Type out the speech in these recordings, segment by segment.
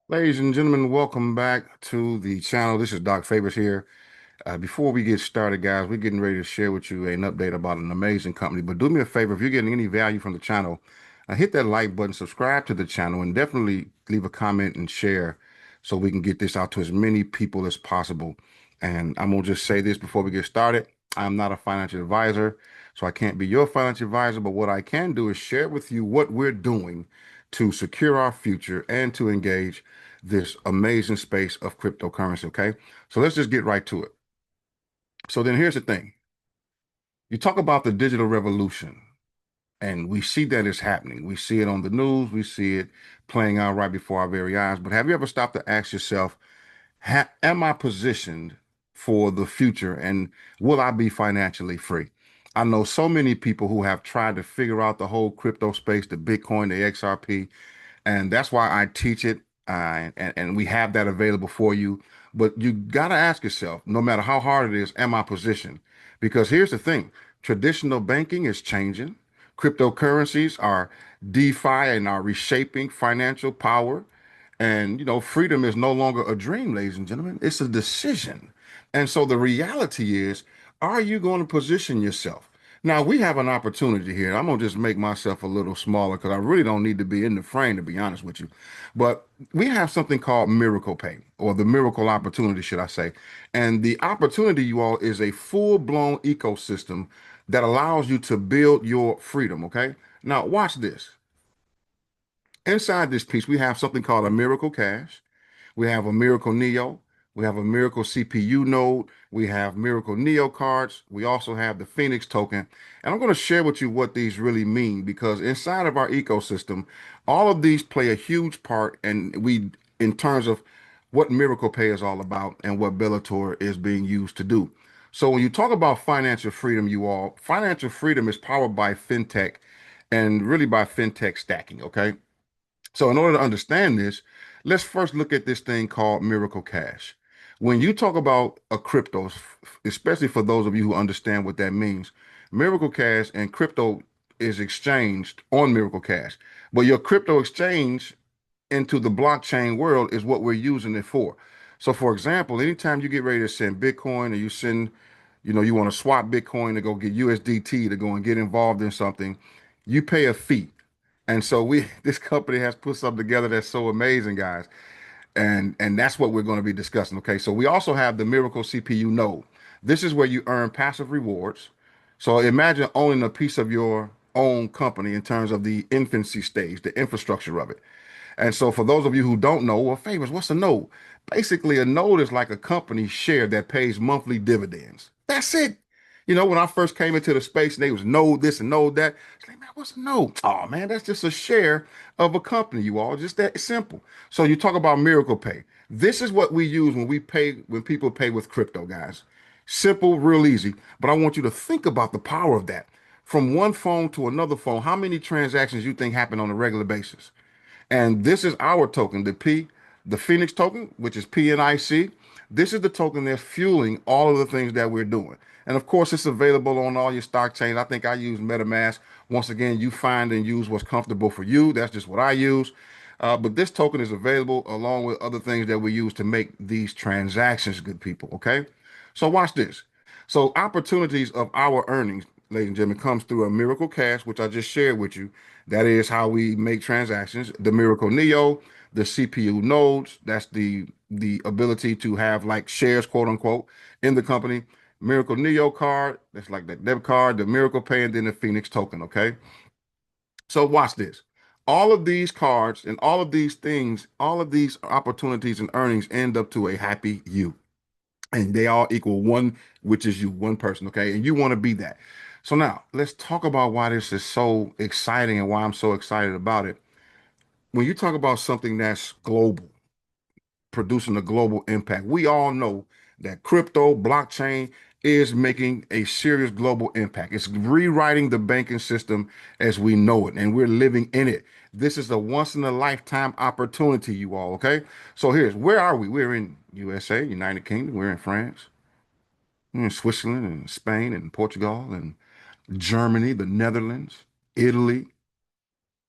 Ladies and gentlemen, welcome back to the channel. This is Doc Favors here. Before we get started, guys, we're getting ready to share with you an update about an amazing company. But do me a favor, if you're getting any value from the channel, hit that like button, subscribe to the channel, and definitely leave a comment and share so we can get this out to as many people as possible. And I'm going to just say this before we get started. I'm not a financial advisor, so I can't be your financial advisor, but what I can do is share with you what we're doing to secure our future and to engage this amazing space of cryptocurrency. Okay. So let's just get right to it. So then here's the thing. You talk about the digital revolution, and we see that it's happening. We see it on the news. We see it playing out right before our very eyes. But have you ever stopped to ask yourself, am I positioned for the future and will I be financially free? I know so many people who have tried to figure out the whole crypto space, the Bitcoin, the XRP, and that's why I teach it. And we have that available for you. But you got to ask yourself, no matter how hard it is, am I positioned? Because here's the thing, traditional banking is changing. Cryptocurrencies are DeFi and are reshaping financial power. And, freedom is no longer a dream, ladies and gentlemen. It's a decision. And so the reality is, are you going to position yourself? Now, we have an opportunity here. I'm going to just make myself a little smaller because I really don't need to be in the frame, to be honest with you. But we have something called Miracle Pay, or the Miracle Opportunity, should I say. And the opportunity, you all, is a full-blown ecosystem that allows you to build your freedom, okay? Now, watch this. Inside this piece, we have something called a Miracle Cash. We have a Miracle Neo. We have a Miracle CPU node. We have Miracle Neo cards. We also have the Phoenix token. And I'm going to share with you what these really mean because inside of our ecosystem, all of these play a huge part. And in terms of what Miracle Pay is all about and what Bellator is being used to do. So when you talk about financial freedom, you all, financial freedom is powered by fintech and really by fintech stacking. Okay. So in order to understand this, let's first look at this thing called Miracle Cash. When you talk about a crypto, especially for those of you who understand what that means, Miracle Cash and crypto is exchanged on Miracle Cash. But your crypto exchange into the blockchain world is what we're using it for. So for example, anytime you get ready to send Bitcoin or you send, you want to swap Bitcoin to go get USDT to go and get involved in something, you pay a fee. And so this company has put something together that's so amazing, guys. And that's what we're going to be discussing. Okay. So we also have the Miracle CPU node. This is where you earn passive rewards. So imagine owning a piece of your own company in terms of the infancy stage, the infrastructure of it. And so for those of you who don't know, well, favors, what's a node? Basically, a node is like a company share that pays monthly dividends. That's it. When I first came into the space, they was node this and node that. It's like, man, what's a node? Oh man, that's just a share of a company, you all. Just that simple. So you talk about Miracle Pay. This is what we use when people pay with crypto, guys. Simple, real easy. But I want you to think about the power of that. From one phone to another phone, how many transactions you think happen on a regular basis? And this is our token, the Phoenix token, which is PNIC. This is the token that's fueling all of the things that we're doing. And of course, it's available on all your stock chains. I think I use MetaMask. Once again, you find and use what's comfortable for you. That's just what I use. But this token is available along with other things that we use to make these transactions, good people. Okay. So watch this. So opportunities of our earnings, ladies and gentlemen, comes through a Miracle Cash, which I just shared with you. That is how we make transactions. The Miracle Neo, the CPU nodes, that's the ability to have like shares, quote unquote, in the company. Miracle Neo card, that's like that debit card, the Miracle Pay, and then the Phoenix token. Okay. So watch this. All of these cards and all of these things, all of these opportunities and earnings end up to a happy you. And they all equal one, which is you, one person. Okay. And you want to be that. So now let's talk about why this is so exciting and why I'm so excited about it. When you talk about something that's global, producing a global impact, we all know that crypto, blockchain is making a serious global impact. It's rewriting the banking system as we know it, and we're living in it. This is a once in a lifetime opportunity, you all. Okay. So here's where are we? We're in USA, United Kingdom, we're in France, we're in Switzerland and Spain and Portugal and Germany, the Netherlands, Italy,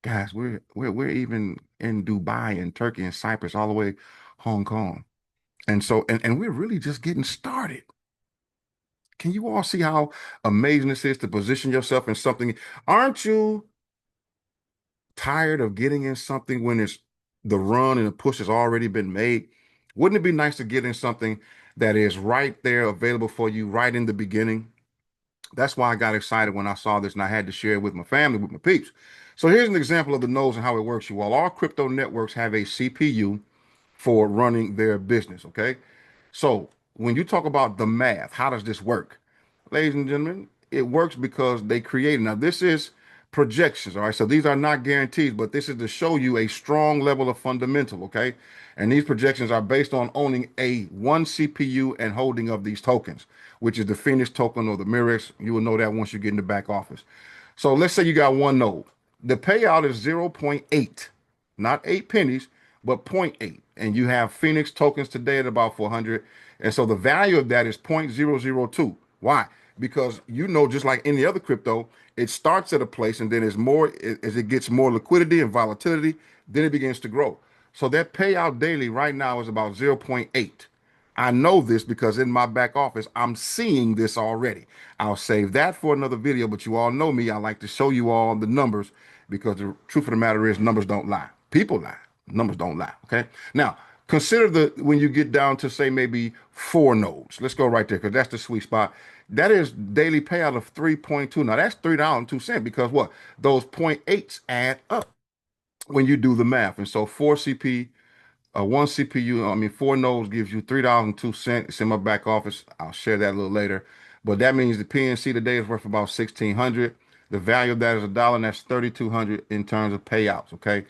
Guys, we're even in Dubai and Turkey and Cyprus, all the way Hong Kong. And we're really just getting started. Can you all see how amazing this is to position yourself in something? Aren't you tired of getting in something when it's the run and the push has already been made? Wouldn't it be nice to get in something that is right there available for you right in the beginning? That's why I got excited when I saw this and I had to share it with my family, with my peeps. So here's an example of the nodes and how it works, you all. All crypto networks have a CPU for running their business, okay? So when you talk about the math, how does this work? Ladies and gentlemen, it works because they created. Now, this is projections, all right? So these are not guarantees, but this is to show you a strong level of fundamental, okay? And these projections are based on owning a one CPU and holding of these tokens, which is the Phoenix token or the Mirrex. You will know that once you get in the back office. So let's say you got one node. The payout is zero point 0.8, not 8 pennies, but zero point 0.8. And you have Phoenix tokens today at about 400. And so the value of that is 0.002. Why? Because you know, just like any other crypto, it starts at a place and then as it gets more liquidity and volatility, then it begins to grow. So that payout daily right now is about zero point 0.8. I know this because in my back office, I'm seeing this already. I'll save that for another video, but you all know me. I like to show you all the numbers because the truth of the matter is numbers don't lie. People lie. Numbers don't lie. Okay. Now, consider when you get down to say maybe 4 nodes. Let's go right there because that's the sweet spot. That is daily payout of 3.2. Now that's $3.02 because what? Those point eights add up when you do the math. And so 1 CPU, I mean, 4 nodes gives you $3.02. It's in my back office. I'll share that a little later. But that means the PNC today is worth about 1,600. The value of that is a dollar, and that's 3,200 in terms of payouts. Okay.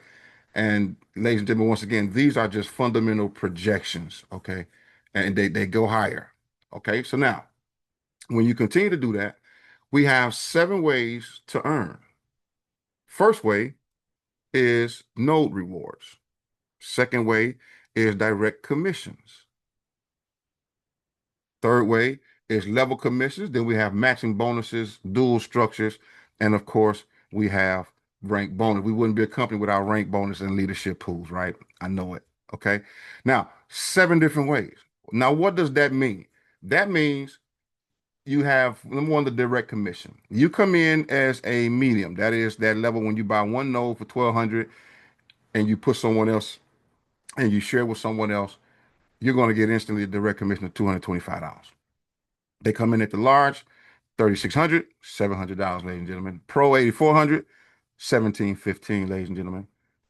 And ladies and gentlemen, once again, these are just fundamental projections. Okay. And they go higher. Okay. So now, when you continue to do that, we have 7 ways to earn. First way is node rewards. Second way is direct commissions. Third way is level commissions. Then we have matching bonuses, dual structures, and of course, we have rank bonus. We wouldn't be a company without rank bonus and leadership pools, right? I know it. Okay. Now, 7 different ways. Now, what does that mean? That means you have number one, the direct commission. You come in as a medium. That is that level when you buy one node for 1,200 and you put someone else and you share with someone else, you're going to get instantly a direct commission of $225. They come in at the large, 3,600, $700, ladies and gentlemen. Pro 8,400, 1,715, ladies and gentlemen.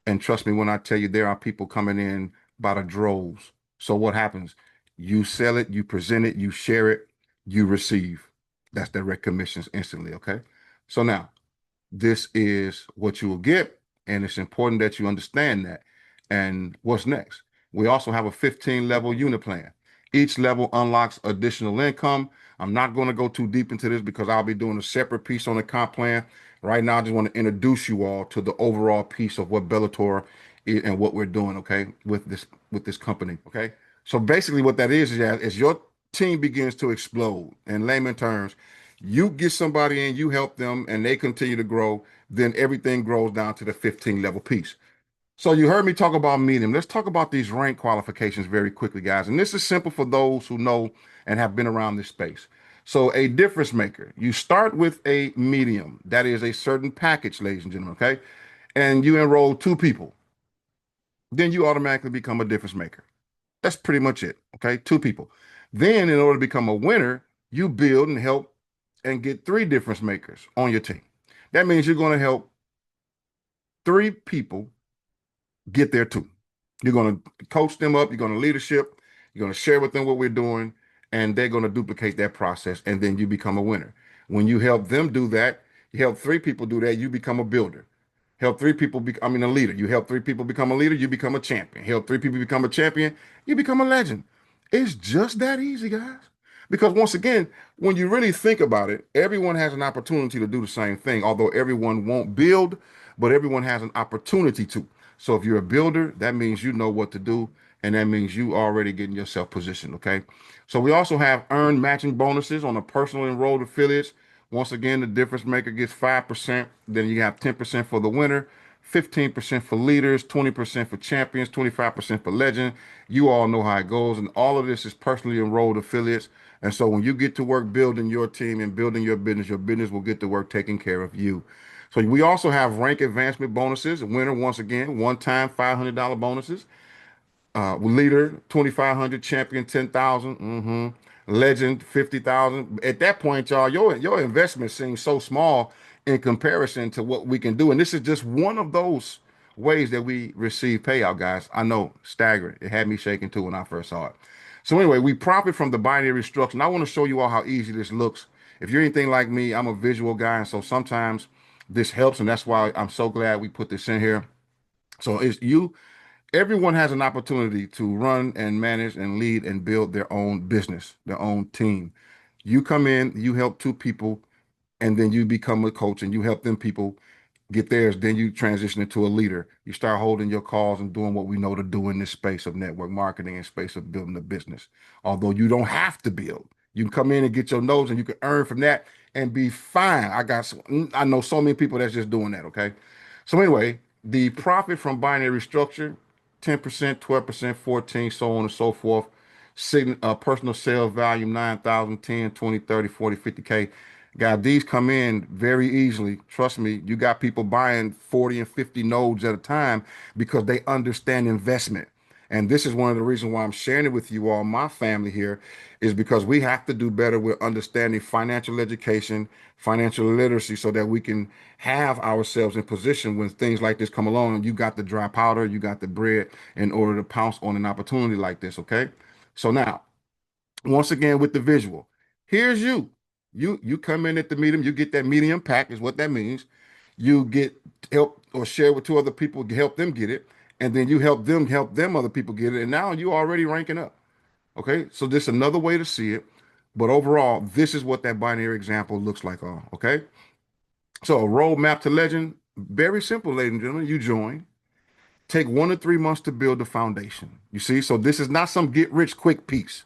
And trust me when I tell you, there are people coming in by the droves. So what happens? You sell it, you present it, you share it, you receive. That's direct commissions instantly. Okay. So now this is what you will get. And it's important that you understand that. And what's next? We also have a 15 level unit plan. Each level unlocks additional income. I'm not going to go too deep into this because I'll be doing a separate piece on the comp plan. Right now, I just want to introduce you all to the overall piece of what Bellator is and what we're doing, okay, with this company, okay? So basically what that is as your team begins to explode, in layman terms, you get somebody in, you help them, and they continue to grow, then everything grows down to the 15 level piece. So you heard me talk about medium. Let's talk about these rank qualifications very quickly, guys. And this is simple for those who know and have been around this space. So a difference maker, you start with a medium. That is a certain package, ladies and gentlemen, okay? And you enroll 2 people. Then you automatically become a difference maker. That's pretty much it, okay? 2 people. Then in order to become a winner, you build and help and get 3 difference makers on your team. That means you're going to help 3 people get there too. You're going to coach them up. You're going to leadership. You're going to share with them what we're doing, and they're going to duplicate that process, and then you become a winner. When you help them do that, you help 3 people do that, you become a builder. Help 3 people I mean a leader. You help 3 people become a leader, you become a champion. Help 3 people become a champion, you become a legend. It's just that easy, guys. Because once again, when you really think about it, everyone has an opportunity to do the same thing, although everyone won't build, but everyone has an opportunity to. So if you're a builder, that means you know what to do, and that means you already getting yourself positioned, okay? So we also have earned matching bonuses on the personal enrolled affiliates. Once again, the difference maker gets 5%. Then you have 10% for the winner, 15% for leaders, 20% for champions, 25% for legend. You all know how it goes. And all of this is personally enrolled affiliates. And so when you get to work building your team and building your business will get to work taking care of you. So we also have rank advancement bonuses. A winner, once again, one-time $500 bonuses. Leader 2,500, champion 10,000, legend 50,000. At that point, y'all, your investment seems so small in comparison to what we can do. And this is just one of those ways that we receive payout, guys. I know, staggering. It had me shaking too when I first saw it. So anyway, we profit from the binary structure. And I want to show you all how easy this looks. If you're anything like me, I'm a visual guy, and so sometimes this helps, and that's why I'm so glad we put this in here. So it's you. Everyone has an opportunity to run and manage and lead and build their own business, their own team. You come in, you help two people, and then you become a coach and you help them people get theirs. Then you transition into a leader. You start holding your calls and doing what we know to do in this space of network marketing and space of building a business. Although you don't have to build, you can come in and get your nose and you can earn from that and be fine. I know so many people that's just doing that. Okay. So anyway, the profit from binary structure, 10%, 12%, 14, so on and so forth. Personal sales value, 9,000, 10, 20, 30, 40, 50K. God, these come in very easily. Trust me, you got people buying 40 and 50 nodes at a time because they understand investment. And this is one of the reasons why I'm sharing it with you all, my family here, is because we have to do better with understanding financial education, financial literacy, so that we can have ourselves in position when things like this come along. You got the dry powder, you got the bread in order to pounce on an opportunity like this, okay? So now, once again with the visual, here's you. You come in at the medium, you get that medium pack is what that means. You get help or share with two other people, help them get it, and then you help them other people get it, and now you already ranking up. Okay, so this is another way to see it, but overall, this is what that binary example looks like. Okay, so a roadmap to legend, very simple, ladies and gentlemen. You join, take 1 to 3 months to build the foundation. You see, so this is not some get rich quick piece.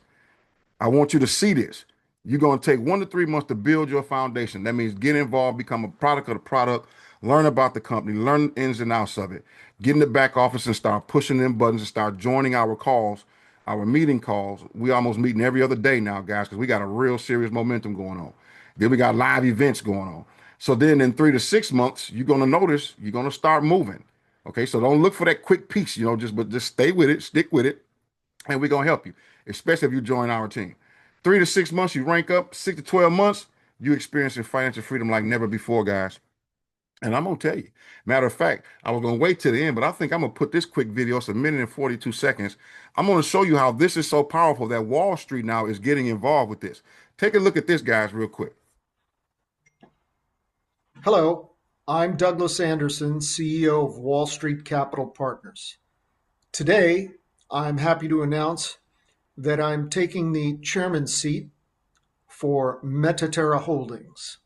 I want you to see this. You're going to take 1 to 3 months to build your foundation. That means get involved, become a product of the product, learn about the company, learn ins and outs of it, get in the back office and start pushing them buttons and start joining our calls, our meeting calls. We almost meeting every other day now, guys, because we got a real serious momentum going on. Then we got live events going on. So then in 3 to 6 months, you're going to notice you're going to start moving. Okay, so don't look for that quick piece, just stay with it, stick with it, and we're gonna help you, especially if you join our team. 3 to 6 months, you rank up. 6 to 12 months, you experiencing financial freedom like never before, guys. And I'm gonna tell you, matter of fact, I was gonna wait till the end, but I think I'm gonna put this quick video. It's 1 minute and 42 seconds. I'm gonna show you how this is so powerful that Wall Street now is getting involved with this. Take a look at this, guys, real quick. Hello, I'm Douglas Anderson, CEO of Wall Street Capital Partners. Today, I'm happy to announce that I'm taking the chairman's seat for Metaterra Holdings.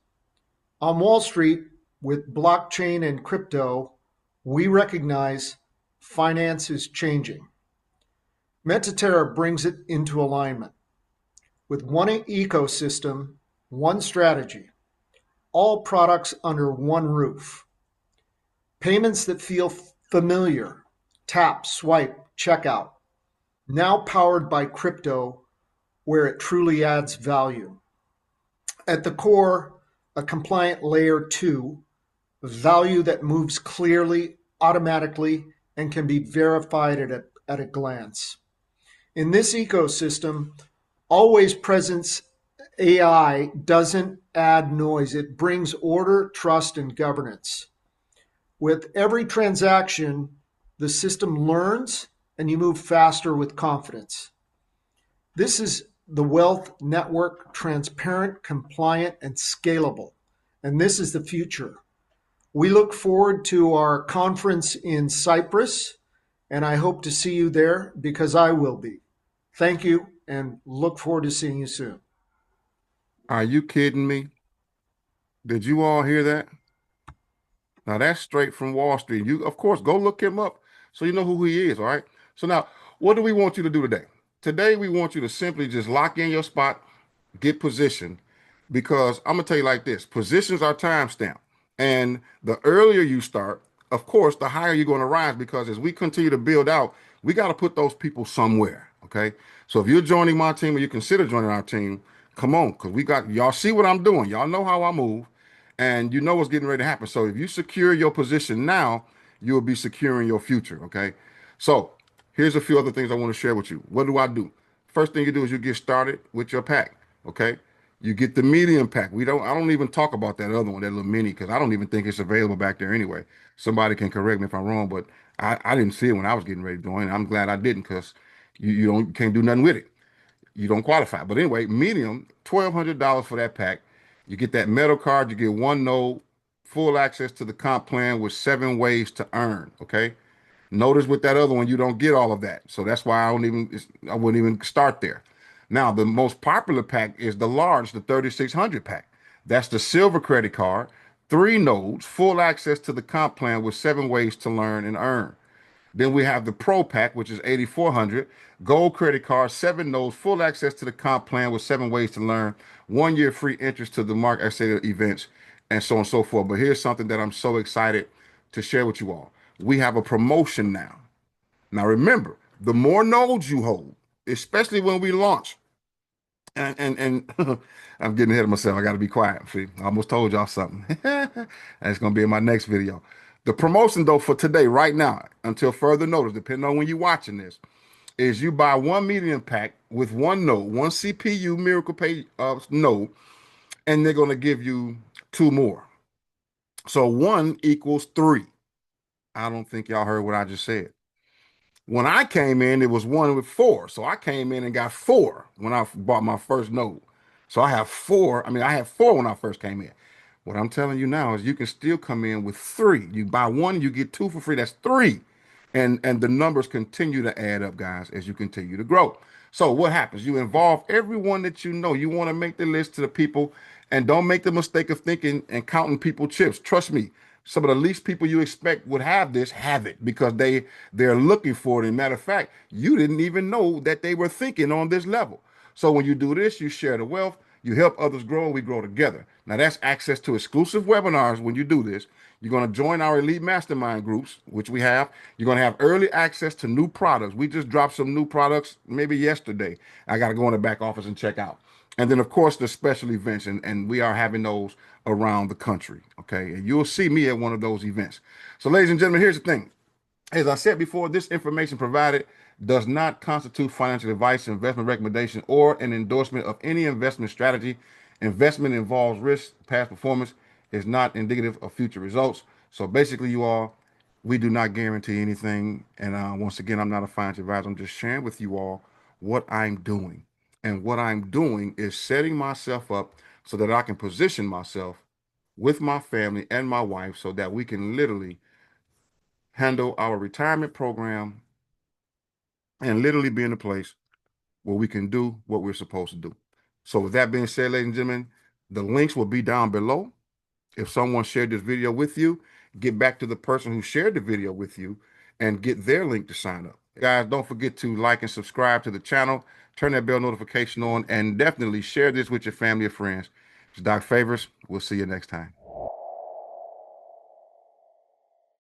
On Wall Street, with blockchain and crypto, we recognize finance is changing. Metaterra brings it into alignment with one ecosystem, one strategy, all products under one roof. Payments that feel familiar, tap, swipe, checkout, now powered by crypto where it truly adds value. At the core, a compliant layer 2, value that moves clearly, automatically, and can be verified at a glance. In this ecosystem, always presence AI doesn't add noise. It brings order, trust, and governance. With every transaction, the system learns and you move faster with confidence. This is the wealth network, transparent, compliant, and scalable. And this is the future. We look forward to our conference in Cyprus, and I hope to see you there because I will be. Thank you, and look forward to seeing you soon. Are you kidding me? Did you all hear that? Now that's straight from Wall Street. You, of course, go look him up so you know who he is. All right. So now, what do we want you to do today? Today, we want you to simply just lock in your spot, get positioned, because I'm gonna tell you like this: positions are timestamp, and the earlier you start, of course, the higher you're going to rise because as we continue to build out, we got to put those people somewhere. Okay. So if you're joining my team or you consider joining our team, come on, because we got y'all see what I'm doing. Y'all know how I move and you know what's getting ready to happen. So if you secure your position now, you'll be securing your future. Okay. So here's a few other things I want to share with you. What do I do? First thing you do is you get started with your pack. Okay. You get the medium pack. I don't even talk about that other one, that little mini, because I don't even think it's available back there anyway. Somebody can correct me if I'm wrong, but I didn't see it when I was getting ready to join. I'm glad I didn't because you can't do nothing with it. You don't qualify. But anyway, medium, $1,200 for that pack. You get that metal card, you get one node, full access to the comp plan with 7 ways to earn. Okay. Notice with that other one, you don't get all of that. So that's why I wouldn't even start there. Now, the most popular pack is the large, the 3600 pack. That's the silver credit card, 3 nodes, full access to the comp plan with 7 ways to learn and earn. Then we have the Pro Pack, which is 8400, gold credit card, 7 nodes, full access to the comp plan with 7 ways to learn, 1 year free interest to the Mark Exeter events, and so on and so forth. But here's something that I'm so excited to share with you all. We have a promotion now. Now remember, the more nodes you hold, especially when we launch, and I'm getting ahead of myself. I got to be quiet. See, I almost told y'all something. That's gonna be in my next video. The promotion though for today, right now, until further notice, depending on when you're watching this, is you buy one medium pack with one node, one CPU Miracle Pay node, and they're gonna give you 2 more. So 1 equals 3. I don't think y'all heard what I just said. When I came in, it was 1 with 4. So I came in and got 4 when I bought my first node. So I have 4. I mean, I had 4 when I first came in. What I'm telling you now is you can still come in with 3. You buy one, you get 2 for free. That's 3. And the numbers continue to add up, guys, as you continue to grow. So what happens? You involve everyone that you know. You want to make the list to the people and don't make the mistake of thinking and counting people chips. Trust me, some of the least people you expect would have this have it because they're looking for it. And matter of fact, you didn't even know that they were thinking on this level. So when you do this, you share the wealth, you help others grow, and we grow together. Now that's access to exclusive webinars when you do this. You're going to join our elite mastermind groups, which we have. You're going to have early access to new products. We just dropped some new products maybe yesterday. I got to go in the back office and check out. And then, of course, the special events, and we are having those around the country. Okay. And you'll see me at one of those events. So, ladies and gentlemen, here's the thing. As I said before, this information provided does not constitute financial advice, investment recommendation, or an endorsement of any investment strategy. Investment involves risk. Past performance is not indicative of future results. So basically, you all, we do not guarantee anything. And once again, I'm not a financial advisor. I'm just sharing with you all what I'm doing. And what I'm doing is setting myself up so that I can position myself with my family and my wife so that we can literally handle our retirement program and literally be in a place where we can do what we're supposed to do. So with that being said, ladies and gentlemen, the links will be down below. If someone shared this video with you, get back to the person who shared the video with you and get their link to sign up. Guys, don't forget to like and subscribe to the channel, turn that bell notification on, and definitely share this with your family or friends. It's Doc Favors. We'll see you next time.